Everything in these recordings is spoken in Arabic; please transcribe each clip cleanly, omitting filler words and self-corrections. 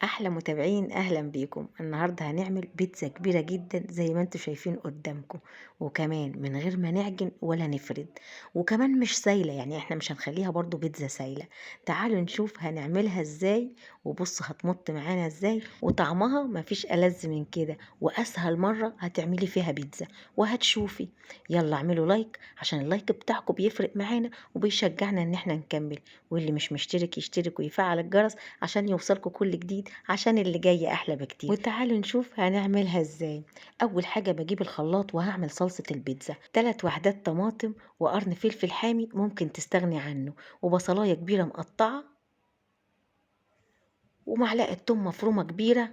احلى متابعين، اهلا بيكم. النهارده هنعمل بيتزا كبيره جدا زي ما انتم شايفين قدامكم، وكمان من غير ما نعجن ولا نفرد، وكمان مش سايله. يعني احنا مش هنخليها برضو بيتزا سايله. تعالوا نشوف هنعملها ازاي، وبص هتمط معانا ازاي، وطعمها مفيش ألذ من كده، واسهل مره هتعملي فيها بيتزا وهتشوفي. يلا اعملوا لايك عشان اللايك بتاعكم بيفرق معانا وبيشجعنا ان احنا نكمل، واللي مش مشترك يشترك ويفعل الجرس عشان يوصلكوا كل جديد، عشان اللي جاي احلى بكتير. وتعالوا نشوف هنعملها ازاي. اول حاجة بجيب الخلاط وهعمل صلصة البيتزا. 3 وحدات طماطم وقرن فلفل حامي ممكن تستغني عنه، وبصلاية كبيرة مقطعة، ومعلقة توم مفرومة كبيرة.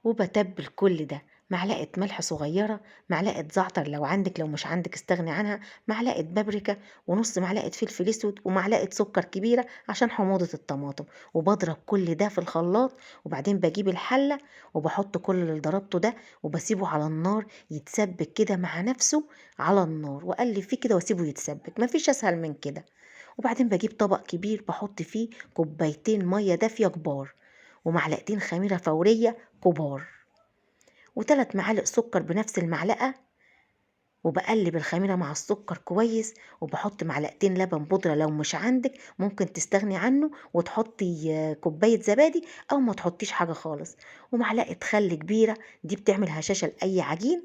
وبتبل كل ده: معلقة ملح صغيرة، معلقة زعتر لو عندك، لو مش عندك استغني عنها، معلقة بابريكا، ونص معلقة فلفل اسود، ومعلقة سكر كبيرة عشان حموضة الطماطم. وبضرب كل ده في الخلاط، وبعدين بجيب الحلة وبحط كل اللي ضربته ده، وبسيبه على النار يتسبك كده مع نفسه على النار، واقلب فيه كده واسيبه يتسبك، مفيش اسهل من كده. وبعدين بجيب طبق كبير بحط فيه كوبايتين مية دافية كبار، ومعلقتين خميرة فورية كبار، و3 معالق سكر بنفس المعلقة. وبقلب الخميرة مع السكر كويس، وبحط معلقتين لبن بودرة لو مش عندك ممكن تستغني عنه وتحطي كوباية زبادي، أو ما تحطيش حاجة خالص. ومعلقة خل كبيرة، دي بتعمل هشاشة لأي عجين.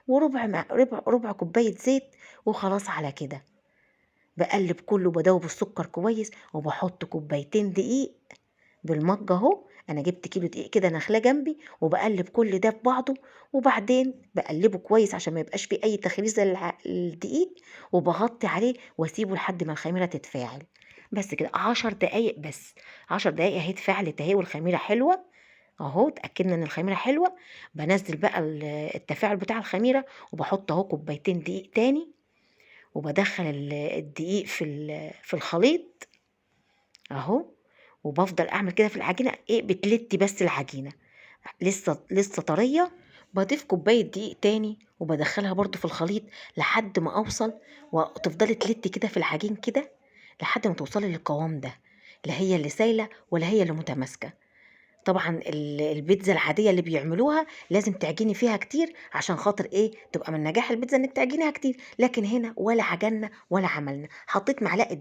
وربع ربع كوباية زيت. وخلاص على كده بقلب كله، بدوب السكر كويس، وبحط كوبايتين دقيق بالمج اهو. انا جبت كيلو دقيق كده نخله جنبي، وبقلب كل ده في بعضه. وبعدين بقلبه كويس عشان ما يبقاش فيه اي تخريزه الدقيق، وبغطي عليه واسيبه لحد ما الخميره تتفاعل. بس كده 10 دقايق بس. 10 دقايق اهي اتفاعلت اهي، والخميره حلوه اهو، اتاكدنا ان الخميره حلوه. بنزل بقى التفاعل بتاع الخميره، وبحط اهو كوبايتين دقيق تاني، وبدخل الدقيق في الخليط اهو. وبفضل اعمل كده في العجينه، ايه، بتلتي بس العجينه لسه طريه. بضيف كوبايه دقيق تاني وبدخلها برضو في الخليط لحد ما اوصل، وتفضلي تلتي كده في العجين كده لحد ما توصلي للقوام ده، لا هي اللي سايله ولا هي اللي متماسكه. طبعا البيتزا العاديه اللي بيعملوها لازم تعجني فيها كتير عشان خاطر ايه، تبقى من نجاح البيتزا انك تعجنيها كتير. لكن هنا ولا عجنا ولا عملنا، حطيت معلقه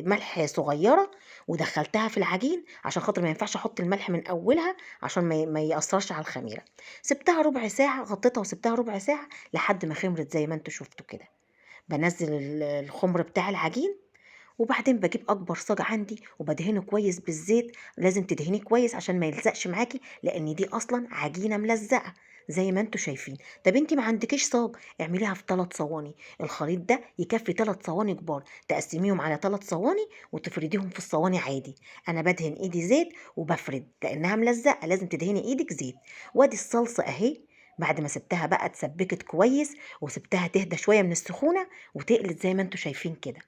ملح صغيره ودخلتها في العجين عشان خاطر ما ينفعش احط الملح من اولها عشان ما ياثرش على الخميره. سبتها ربع ساعه، غطيتها وسبتها ربع ساعه لحد ما خمرت زي ما انتوا شفتوا كده. بنزل الخمر بتاع العجين، وبعدين بجيب اكبر صاج عندي وبدهنه كويس بالزيت. لازم تدهنيه كويس عشان ما يلزقش معاكي، لان دي اصلا عجينه ملزقه زي ما انتوا شايفين. طب انتي ما عندكيش صاج، اعمليها في 3 صواني. الخليط ده يكفي 3 صواني كبار، تقسميهم على 3 صواني وتفرديهم في الصواني عادي. انا بدهن ايدي زيت وبفرد لانها ملزقه، لازم تدهني ايدك زيت. وادي الصلصه اهي. بعد ما سبتها بقى اتسبكت كويس، وسبتها تهدى شويه من السخونه وتقلت زي ما انتوا شايفين كده.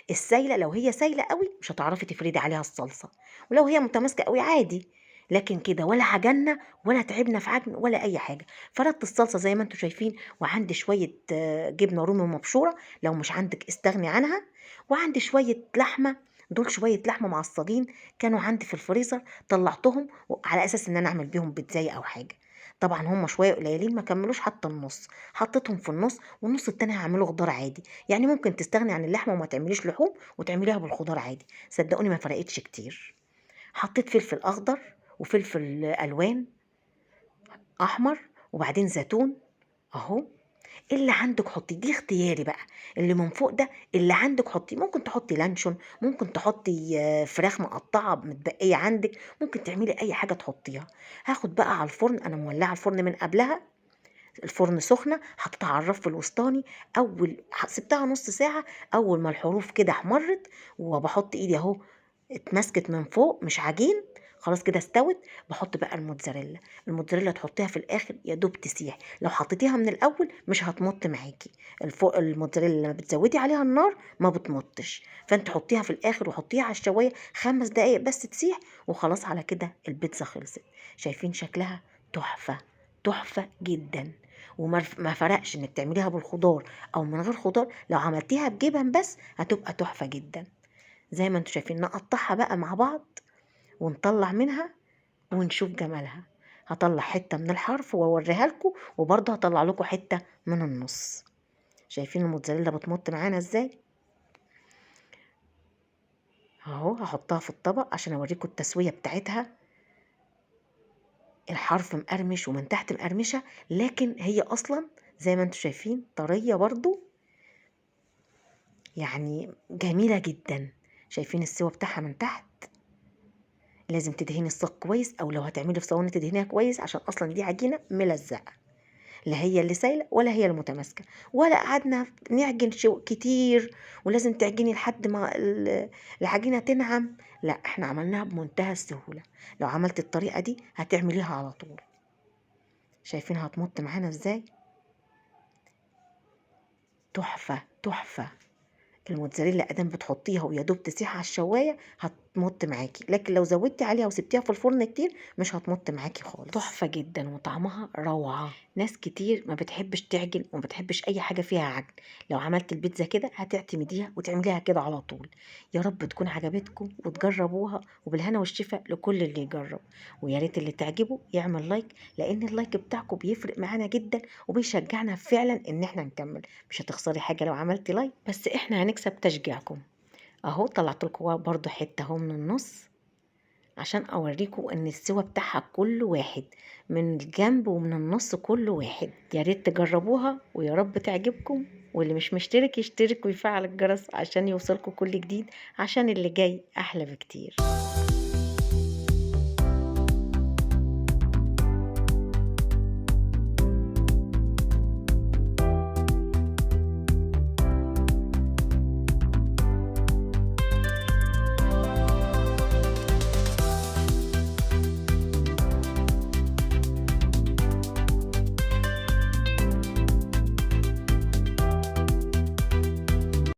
السايله لو هي سايله قوي مش هتعرفي تفردي عليها الصلصه، ولو هي متماسكه قوي عادي. لكن كده ولا عجنا ولا تعبنا في عجن ولا اي حاجه. فردت الصلصه زي ما انتم شايفين، وعندي شويه جبنه رومي مبشوره لو مش عندك استغني عنها. وعندي شويه لحمه، دول شويه لحمه معصجين كانوا عندي في الفريزر، طلعتهم على اساس ان انا اعمل بيهم بيتزاي او حاجه. طبعا هم شويه قليلين ما كملوش حتى النص، حطيتهم في النص، والنص التاني هعمله خضار عادي. يعني ممكن تستغني عن اللحمه وما تعمليش لحوم وتعمليها بالخضار عادي، صدقوني ما فرقتش كتير. حطيت فلفل اخضر وفلفل الوان احمر، وبعدين زيتون اهو. اللي عندك حطي، دي اختياري بقى. اللي من فوق ده اللي عندك حطي، ممكن تحطي لانشون، ممكن تحطي فراخ مقطعه متبقيه عندك، ممكن تعملي اي حاجه تحطيها. هاخد بقى على الفرن، انا مولعه الفرن من قبلها، الفرن سخنه، حطيتها على الرف الوسطاني. سبتها نص ساعه، اول ما الحروف كده احمرت وبحط ايدي اهو، اتمسكت من فوق مش عجين، خلاص كده استوت. بحط بقى الموتزاريلا. الموتزاريلا تحطيها في الاخر يا دوب تسيح، لو حطيتيها من الاول مش هتمط معاكي. الموتزاريلا لما بتزودي عليها النار ما بتمطش، فانت حطيها في الاخر وحطيها على الشوايه 5 دقايق بس تسيح، وخلاص على كده البيتزا خلصت. شايفين شكلها؟ تحفه، تحفه جدا. وما فرقش انك تعمليها بالخضار او من غير خضار، لو عملتيها بجبن بس هتبقى تحفه جدا. زي ما انتوا شايفين نقطعها بقى مع بعض، ونطلع منها ونشوف جمالها. هطلع حتة من الحرف واوريها لكم، وبرضه هطلع لكم حتة من النص. شايفين الموتزاريلا بتمط معانا ازاي؟ اهو هحطها في الطبق عشان اوريكم التسوية بتاعتها. الحرف مقرمش ومن تحت مقرمشة، لكن هي اصلا زي ما انتم شايفين طرية برضو، يعني جميلة جدا. شايفين السوا بتاعها من تحت؟ لازم تدهني الصاج كويس، او لو هتعملي في صواني تدهنيها كويس، عشان اصلا دي عجينة ملزقة، لا هي اللي سايلة ولا هي المتماسكة، ولا قعدنا نعجن كتير ولازم تعجني لحد ما العجينة تنعم. لا، احنا عملناها بمنتهى السهولة. لو عملت الطريقة دي هتعمليها على طول. شايفين هتمط معانا ازاي؟ تحفة تحفة. الموتزاريلا ادام بتحطيها ويا دوب تسيح على الشوايه هتمط معاكي، لكن لو زودتي عليها وسبتيها في الفرن كتير مش هتمط معاكي خالص. تحفه جدا وطعمها روعه. ناس كتير ما بتحبش تعجن وما بتحبش اي حاجه فيها عجن. لو عملت البيتزا كده هتعتمديها وتعمليها كده على طول. يا رب تكون عجبتكم وتجربوها، وبالهنا والشفا لكل اللي يجرب. ويا ريت اللي تعجبه يعمل لايك، لان اللايك بتاعكم بيفرق معانا جدا وبيشجعنا فعلا ان احنا نكمل. مش هتخسري حاجه لو عملتي لايك، بس احنا هنكسب تشجيعكم. اهو طلعت لكم برضو حته اهو من النص عشان اوريكم ان السوا بتاعها كل واحد، من الجنب ومن النص كل واحد. يا ريت تجربوها ويا رب تعجبكم. واللي مش مشترك يشترك ويفعل الجرس عشان يوصلكم كل جديد، عشان اللي جاي احلى بكتير.